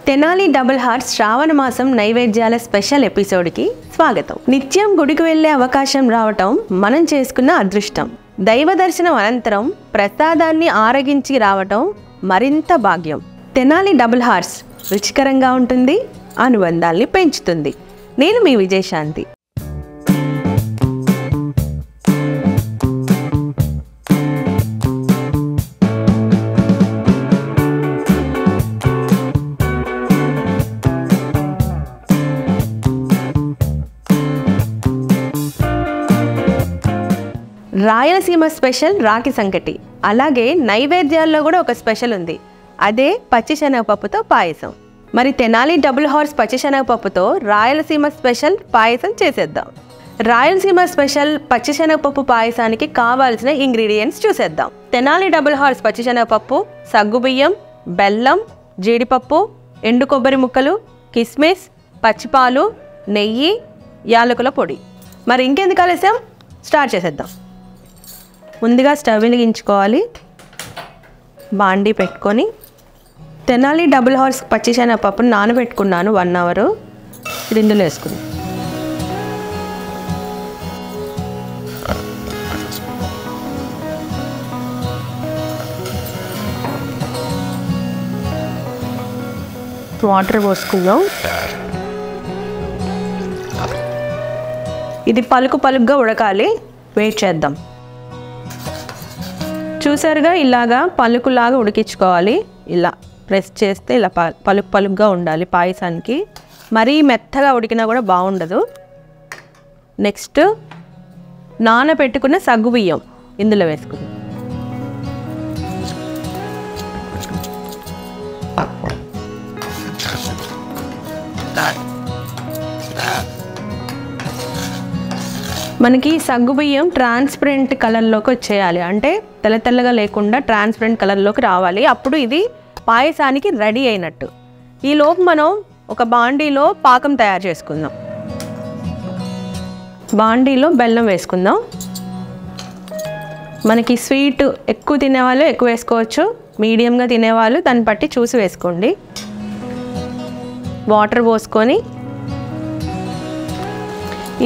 Tenali double horse శ్రావణ మాసం నైవేద్యాల special ఎపిసోడ్కి స్వాగతం. నిత్యం గుడికి వెళ్ళే అవకాశం రావటం మనం చేసుకున్న అదృష్టం. దైవ దర్శనం అనంతరం ప్రసాదాన్ని ఆరగించి రావటం మరింత భాగ్యం. తెనాలి డబుల్ హార్స్ రుచికరంగా ఉంటుంది, అనుబంధాల్ని పెంచుతుంది. నేను మీ విజయశాంతి. రాయలసీమ స్పెషల్ రాగి సంకటి, అలాగే నైవేద్యాల్లో కూడా ఒక స్పెషల్ ఉంది. అదే పచ్చిశనగపప్పుతో పాయసం. మరి తెనాలి డబుల్ హార్స్ పచ్చిశనగపప్పుతో రాయలసీమ స్పెషల్ పాయసం చేసేద్దాం. రాయలసీమ స్పెషల్ పచ్చిశనగపప్పు పాయసానికి కావాల్సిన ఇంగ్రీడియంట్స్ చూసేద్దాం. తెనాలి డబుల్ హార్స్ పచ్చిశనగపప్పు, సగ్గుబియ్యం, బెల్లం, జీడిపప్పు, ఎండు కొబ్బరి ముక్కలు, కిస్మిస్, పచ్చిపాలు, నెయ్యి, యాలకుల పొడి. మరి ఇంకెందుకు ఆలస్యం, స్టార్ట్ చేసేద్దాం. ముందుగా స్టవ్ వెలిగించుకోవాలి. బాండీ పెట్టుకొని తెనాలి డబుల్ హార్స్ పచ్చిశనగపప్పును నానబెట్టుకున్నాను 1 అవర్. ఇది ఇందులో వేసుకుని వాటర్ పోసుకుందాం. ఇది పలుకుగా ఉడకాలి, వెయిట్ చేద్దాం. చూసారుగా, ఇలాగా పలుకులాగా ఉడికించుకోవాలి. ఇలా ప్రెస్ చేస్తే ఇలా పలుకుగా ఉండాలి పాయసానికి. మరీ మెత్తగా ఉడికినా కూడా బాగుండదు. నెక్స్ట్ నానబెట్టుకున్న సగ్గుబియ్యం ఇందులో వేసుకుందాం. మనకి సగ్గుబియ్యం ట్రాన్స్పరెంట్ కలర్లోకి వచ్చేయాలి, అంటే తెల్లగా లేకుండా ట్రాన్స్పరెంట్ కలర్లోకి రావాలి. అప్పుడు ఇది పాయసానికి రెడీ అయినట్టు. ఈలోపు మనం ఒక బాండీలో పాకం తయారు చేసుకుందాం. బాండీలో బెల్లం వేసుకుందాం. మనకి స్వీట్ ఎక్కువ తినేవాళ్ళు ఎక్కువ వేసుకోవచ్చు, మీడియంగా తినేవాళ్ళు దాన్ని బట్టి చూసి వేసుకోండి. వాటర్ పోసుకొని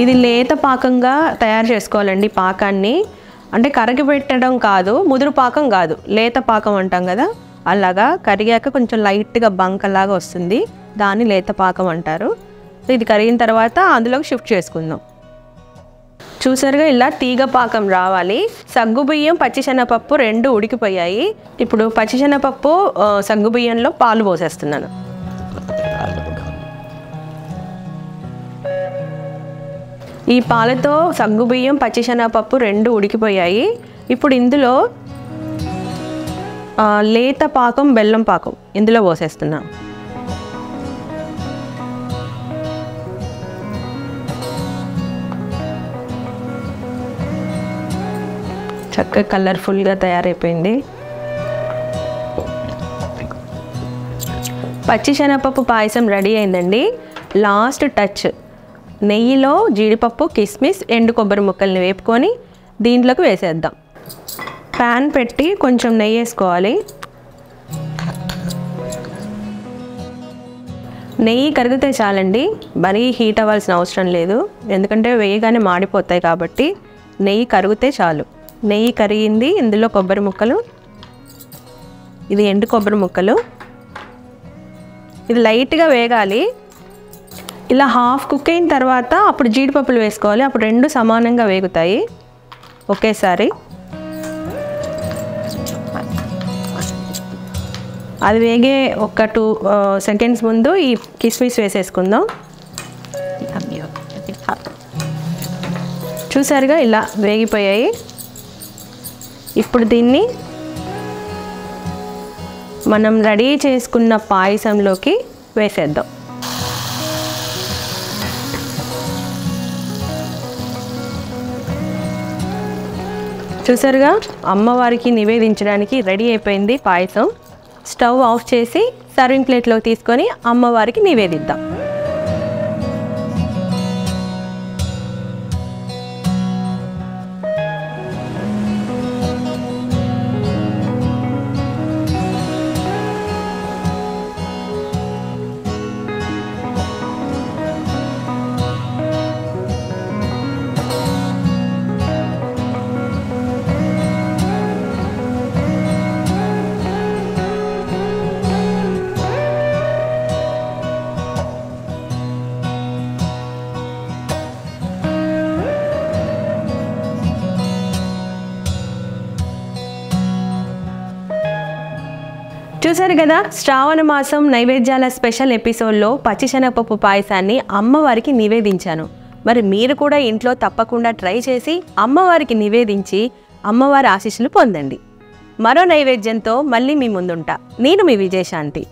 ఇది లేత పాకంగా తయారు చేసుకోవాలండి. పాకాన్ని అంటే కరిగి పెట్టడం కాదు, ముదురు పాకం కాదు, లేత పాకం అంటాం కదా, అలాగా కరిగాక కొంచెం లైట్గా బంకలాగా వస్తుంది, దాన్ని లేత పాకం అంటారు. ఇది కరిగిన తర్వాత అందులోకి షిఫ్ట్ చేసుకుందాం. చూసారుగా, ఇలా తీగ పాకం రావాలి. సగ్గుబియ్యం పచ్చిశనగపప్పు 2 ఉడికిపోయాయి. ఇప్పుడు పచ్చిశనగపప్పు సగ్గుబియ్యంలో పాలు పోసేస్తున్నాను. ఈ పాలతో సగ్గుబియ్యం పచ్చిశనగపప్పు 2 ఉడికిపోయాయి. ఇప్పుడు ఇందులో లేత పాకం బెల్లం పాకం ఇందులో పోసేస్తున్నా. చక్కగా కలర్ఫుల్గా తయారైపోయింది. పచ్చిశనగపప్పు పాయసం రెడీ అయిందండి. లాస్ట్ టచ్, నెయ్యిలో జీడిపప్పు, కిస్మిస్, ఎండు కొబ్బరి ముక్కల్ని వేపుకొని దీంట్లోకి వేసేద్దాం. ప్యాన్ పెట్టి కొంచెం నెయ్యి వేసుకోవాలి. నెయ్యి కరిగితే చాలండి, మరీ హీట్ అవ్వాల్సిన అవసరం లేదు, ఎందుకంటే వేయగానే మాడిపోతాయి కాబట్టి నెయ్యి కరిగితే చాలు. నెయ్యి కరిగింది. ఇందులో కొబ్బరి ముక్కలు, ఇది ఎండు కొబ్బరి ముక్కలు, ఇది లైట్గా వేగాలి. ఇలా హాఫ్ కుక్ అయిన తర్వాత అప్పుడు జీడిపప్పులు వేసుకోవాలి, అప్పుడు 2 సమానంగా వేగుతాయి ఒకేసారి. అది వేగే ఒక 2 సెకండ్స్ ముందు ఈ కిస్మిస్ వేసేసుకుందాం. చూసారుగా, ఇలా వేగిపోయాయి. ఇప్పుడు దీన్ని మనం రెడీ చేసుకున్న పాయసంలోకి వేసేద్దాం. చూసారుగా, అమ్మవారికి నివేదించడానికి రెడీ అయిపోయింది పాయసం. స్టవ్ ఆఫ్ చేసి సర్వింగ్ ప్లేట్లో తీసుకొని అమ్మవారికి నివేదిద్దాం. చూసారు కదా, శ్రావణ మాసం నైవేద్యాల స్పెషల్ ఎపిసోడ్లో పచ్చిశనగపప్పు పాయసాన్ని అమ్మవారికి నివేదించాను. మరి మీరు కూడా ఇంట్లో తప్పకుండా ట్రై చేసి అమ్మవారికి నివేదించి అమ్మవారి ఆశీస్సులు పొందండి. మరో నైవేద్యంతో మళ్ళీ మీ ముందుంటా. నేను మీ విజయశాంతి.